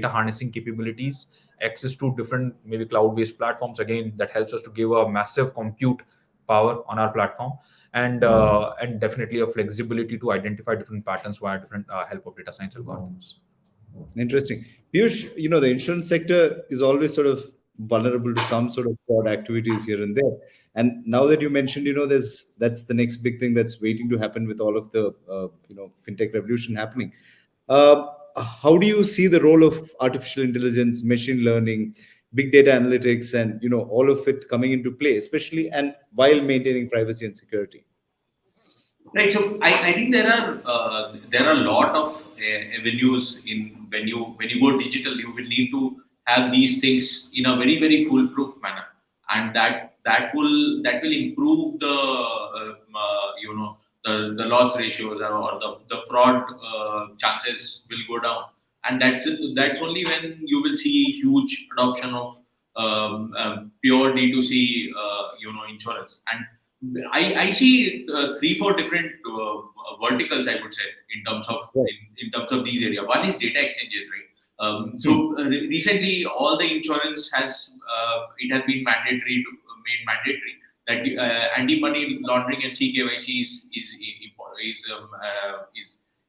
harnessing capabilities, access to different maybe cloud-based platforms. Again, that helps us to give a massive compute power on our platform, and definitely a flexibility to identify different patterns via different help of data science algorithms. Interesting. Piyush, the insurance sector is always sort of vulnerable to some sort of fraud activities here and there. And now that you mentioned, that's the next big thing that's waiting to happen with all of the, fintech revolution happening. How do you see the role of artificial intelligence, machine learning, big data analytics, and, all of it coming into play, especially and while maintaining privacy and security? Right. So I think there are a lot of avenues in when you go digital. You will need to have these things in a very very foolproof manner, and that will improve the the loss ratios, or the fraud chances will go down, and that's only when you will see huge adoption of pure D2C insurance. And I see three, four different verticals, I would say, in terms of in terms of these areas. One is data exchanges, right? Recently, all the insurance has it has been made mandatory that anti-money laundering and CKYC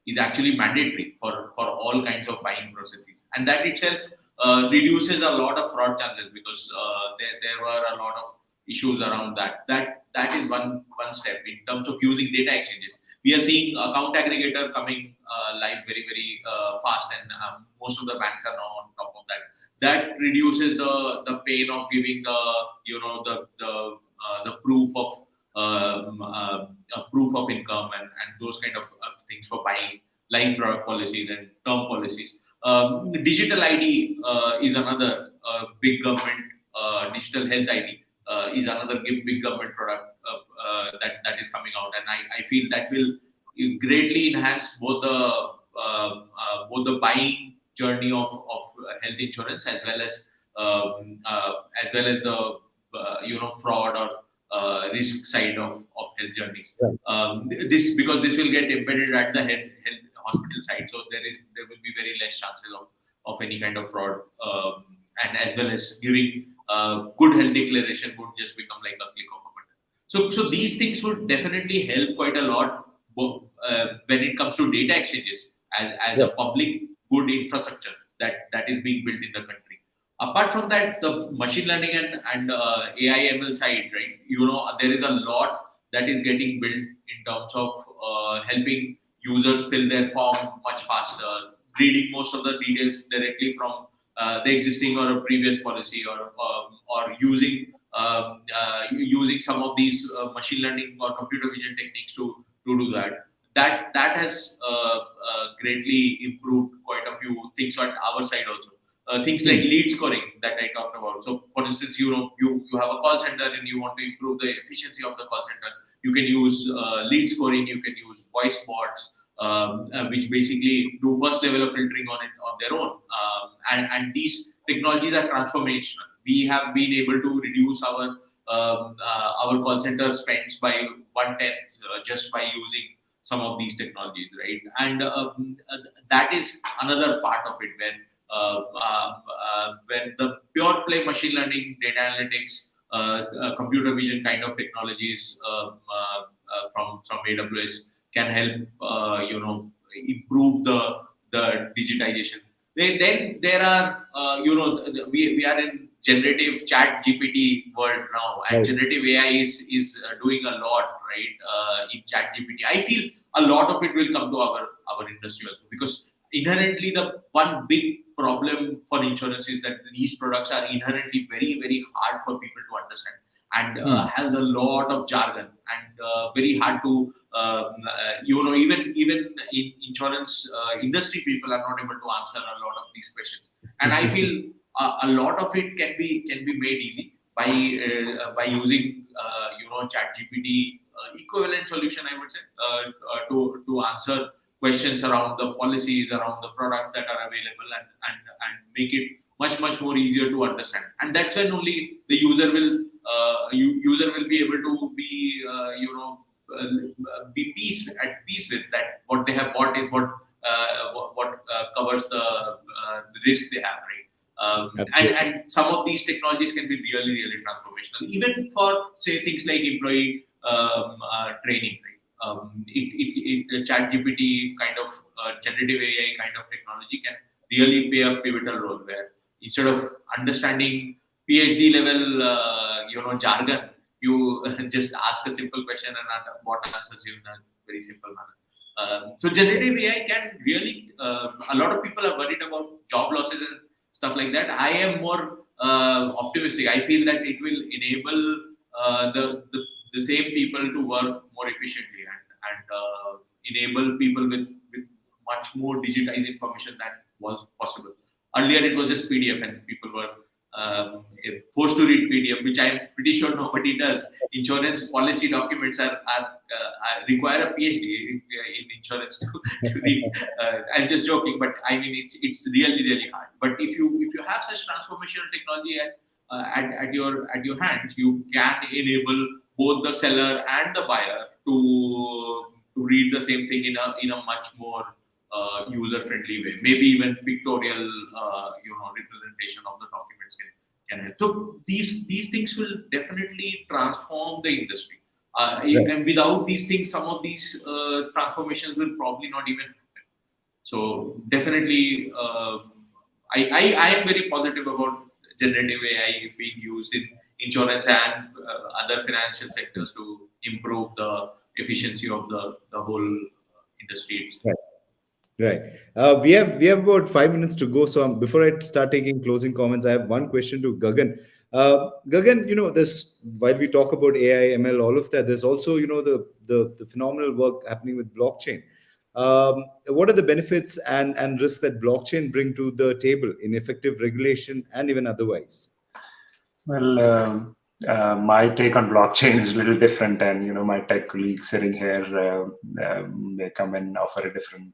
is actually mandatory for all kinds of buying processes, and that itself reduces a lot of fraud chances, because there were a lot of issues around that. That is one step in terms of using data exchanges. We are seeing account aggregator coming live very very fast, and most of the banks are now on top of that. That reduces the pain of giving the proof of proof of income and those kind of things for buying life product policies and term policies. Digital ID is another big government. Digital health ID is another big government product that is coming out, and I feel that will greatly enhance both the buying journey of health insurance, as well as the fraud or risk side of health journeys. Right. Because this will get embedded at the health hospital side, so there will be very less chances of any kind of fraud, and as well as giving good health declaration would just become like a click of a button. So these things would definitely help quite a lot when it comes to data exchanges as a public good infrastructure that is being built in the country. Apart from that, the machine learning and AI ML side, right? There is a lot that is getting built in terms of helping users fill their form much faster, reading most of the details directly from the existing or a previous policy, or using some of these machine learning or computer vision techniques to do that. That has greatly improved quite a few things on our side also. Things like lead scoring that I talked about. So, for instance, you have a call center and you want to improve the efficiency of the call center. You can use lead scoring. You can use voice bots, which basically do first level of filtering on their own. And these technologies are transformational. We have been able to reduce our call center spends by 1/10 just by using some of these technologies, right? And that is another part of it, when the pure play machine learning, data analytics, computer vision kind of technologies from AWS can help improve the digitization. Then there are we are in generative chat GPT world now, and generative AI is doing a lot, right? In chat GPT, I feel a lot of it will come to our industry also, because inherently the one big problem for insurance is that these products are inherently very very hard for people to understand, and has a lot of jargon, and very hard to even in insurance industry, people are not able to answer a lot of these questions. And I feel a lot of it can be made easy by using chat GPT equivalent solution, I would say, to answer questions around the policies, around the product that are available, and make it much more easier to understand. And that's when only the user will be able to be be at peace with that what they have bought is what covers the risk they have, right? And some of these technologies can be really, really transformational, even for say things like employee training, right? Chat GPT kind of generative AI kind of technology can really play a pivotal role where instead of understanding PhD level, jargon, you just ask a simple question and bot answers you in a very simple manner. So generative AI can really, a lot of people are worried about job losses and stuff like that. I am more optimistic. I feel that it will enable the same people to work more efficiently and enable people with much more digitized information than was possible. Earlier, it was just PDF, and people were forced to read PDF, which I'm pretty sure nobody does. Insurance policy documents require a PhD in insurance to read. I'm just joking, but I mean it's really, really hard. But if you have such transformational technology at your hands, you can enable both the seller and the buyer to read the same thing in a much more user-friendly way. Maybe even pictorial, representation of the documents can help. So these things will definitely transform the industry. And without these things, some of these transformations will probably not even happen. So definitely, I am very positive about generative AI being used in insurance and other financial sectors to improve the efficiency of the whole industry. Right. We have about 5 minutes to go. So before I start taking closing comments, I have one question to Gagan. Gagan, this while we talk about AI, ML, all of that, there's also the phenomenal work happening with blockchain. What are the benefits and risks that blockchain bring to the table in effective regulation and even otherwise? Well, my take on blockchain is a little different, and my tech colleagues sitting here may come and offer a different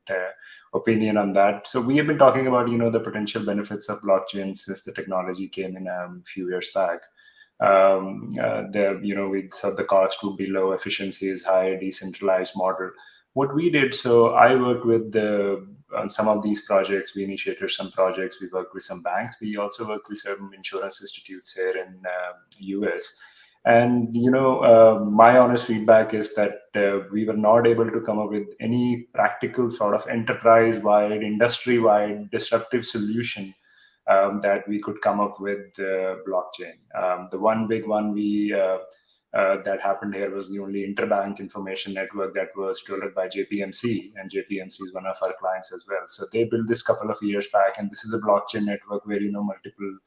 opinion on that. So we have been talking about the potential benefits of blockchain since the technology came in a few years back. We thought the cost would be low, efficiency is high, decentralized model. What we did, so I worked with on some of these projects. We initiated some projects. We worked with some banks. We also worked with some insurance institutes here in US. And my honest feedback is that we were not able to come up with any practical sort of enterprise-wide, industry-wide disruptive solution that we could come up with blockchain. The one big one that happened here was the only interbank information network that was developed by JPMC, and JPMC is one of our clients as well. So they built this couple of years back, and this is a blockchain network where multiple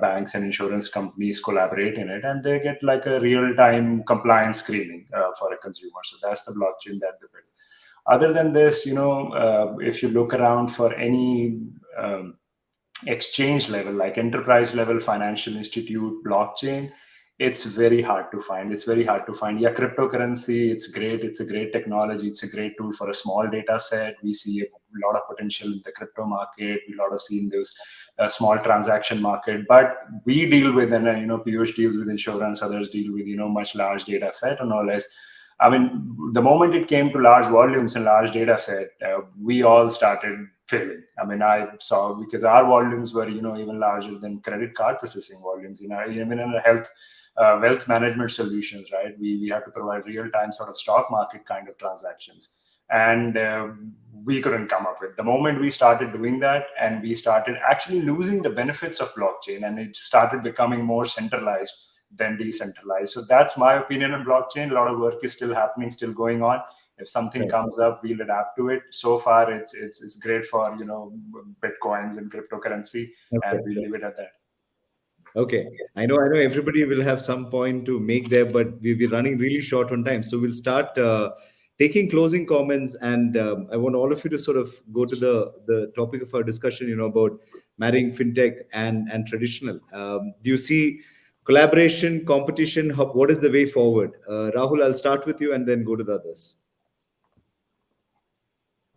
banks and insurance companies collaborate in it, and they get like a real-time compliance screening for a consumer. So that's the blockchain that they built. Other than this, if you look around for any exchange level, like enterprise level financial institute blockchain, it's very hard to find. Yeah, cryptocurrency, it's great. It's a great technology. It's a great tool for a small data set. We see a lot of potential in the crypto market. We lot of seen those small transaction market. But we deal with, and Piyush deals with insurance. Others deal with much large data set and all this. I mean, the moment it came to large volumes and large data set, we all started failing. I mean, I saw, because our volumes were even larger than credit card processing volumes. Even in a wealth management solutions, right? We have to provide real-time sort of stock market kind of transactions, and we couldn't come up with. The moment we started doing that, and we started actually losing the benefits of blockchain, and it started becoming more centralized than decentralized. So that's my opinion on blockchain. A lot of work is still happening, still going on. If something comes up, we'll adapt to it. So far, it's great for bitcoins and cryptocurrency, and we'll leave it at that. Okay, I know everybody will have some point to make there, but we're running really short on time. So we'll start taking closing comments, and I want all of you to sort of go to the topic of our discussion, about marrying fintech and traditional. Do you see collaboration, competition? What is the way forward? Rahul, I'll start with you and then go to the others.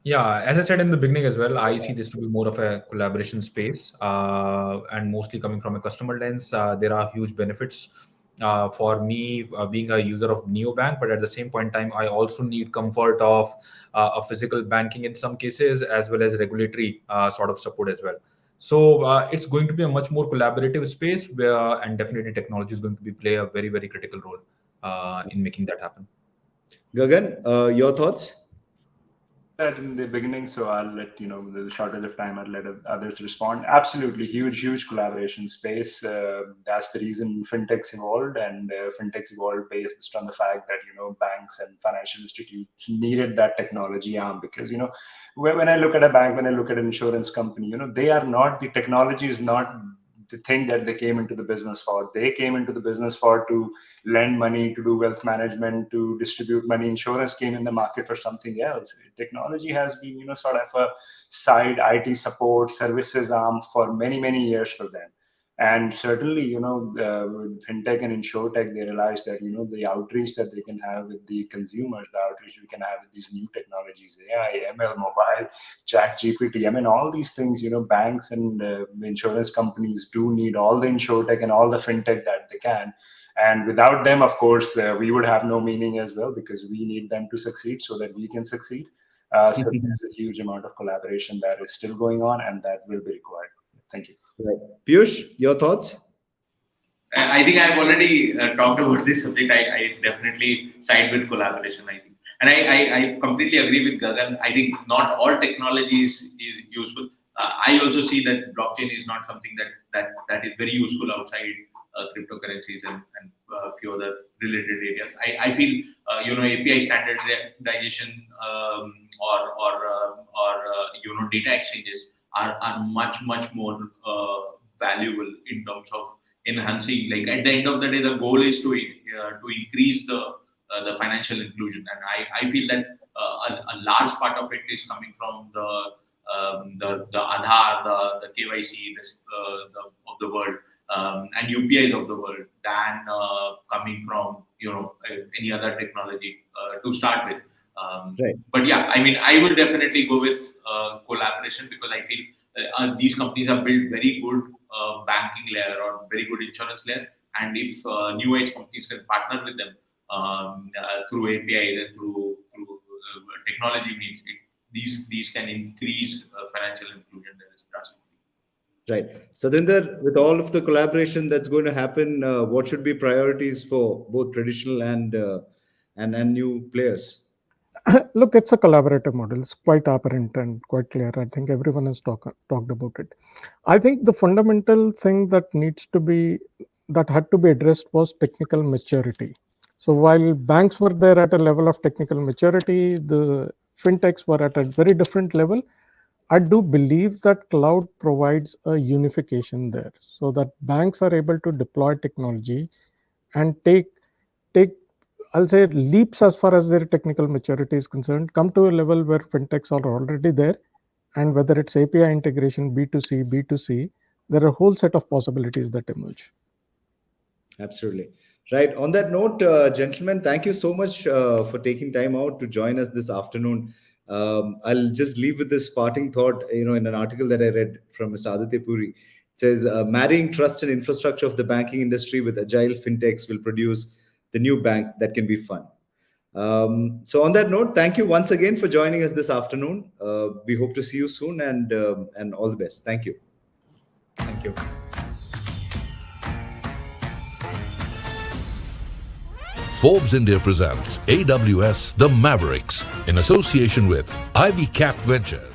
Yeah, as I said in the beginning as well, I see this to be more of a collaboration space, and mostly coming from a customer lens. There are huge benefits For me, being a user of neobank, but at the same point in time, I also need comfort of a physical banking in some cases, as well as regulatory sort of support as well. So it's going to be a much more collaborative space where, and definitely technology is going to be play a very, very critical role in making that happen. Gagan, your thoughts? That in the beginning, so I'll let the shortage of time, I'll let others respond. Absolutely, huge collaboration space. That's the reason fintechs evolved, and fintechs evolved based on the fact that banks and financial institutes needed that technology arm, because when I look at a bank, when I look at an insurance company, they are not, the technology is not the thing that they came into the business for. They came into the business for to lend money, to do wealth management, to distribute money. Insurance came in the market for something else. Technology has been, sort of a side IT support services arm for many years for them. And certainly, with fintech and insurtech, they realize that, the outreach that they can have with the consumers, the outreach we can have with these new technologies, AI, ML, mobile, chat, GPT, I mean, all these things, banks and insurance companies do need all the insurtech and all the fintech that they can. And without them, of course, we would have no meaning as well, because we need them to succeed so that we can succeed. So there's a huge amount of collaboration that is still going on, and that will be required. Thank you. Right. Piyush, your thoughts? I think I've already talked about this subject. I definitely side with collaboration, I think. And I completely agree with Gagan. I think not all technology is useful. I also see that blockchain is not something that is very useful outside cryptocurrencies and a few other related areas. I feel API standardization or data exchanges are much more valuable in terms of enhancing. Like at the end of the day, the goal is to increase the financial inclusion, and I feel that a large part of it is coming from the Aadhaar, the KYC of the world, and UPIs of the world, than coming from any other technology to start with. Right. But yeah, I mean, I will definitely go with collaboration, because I feel these companies have built very good banking layer or very good insurance layer, and if new age companies can partner with them through APIs and through technology means, these can increase financial inclusion drastically. Right. Satinder, with all of the collaboration that's going to happen, what should be priorities for both traditional and new players? Look, it's a collaborative model. It's quite apparent and quite clear. I think everyone has talked about it. I think the fundamental thing that had to be addressed was technical maturity. So while banks were there at a level of technical maturity, the fintechs were at a very different level. I do believe that cloud provides a unification there, so that banks are able to deploy technology and take I'll say leaps as far as their technical maturity is concerned, come to a level where fintechs are already there, and whether it's API integration, B2C, B2C, there are a whole set of possibilities that emerge. Absolutely. Right. On that note, gentlemen, thank you so much for taking time out to join us this afternoon. I'll just leave with this parting thought, in an article that I read from Mr. Aditya Puri. It says, marrying trust and infrastructure of the banking industry with agile fintechs will produce the new bank that can be fun. So on that note, thank you once again for joining us this afternoon. We hope to see you soon, and all the best. Thank you. Thank you. Forbes India presents AWS The Mavericks in association with IvyCap Ventures.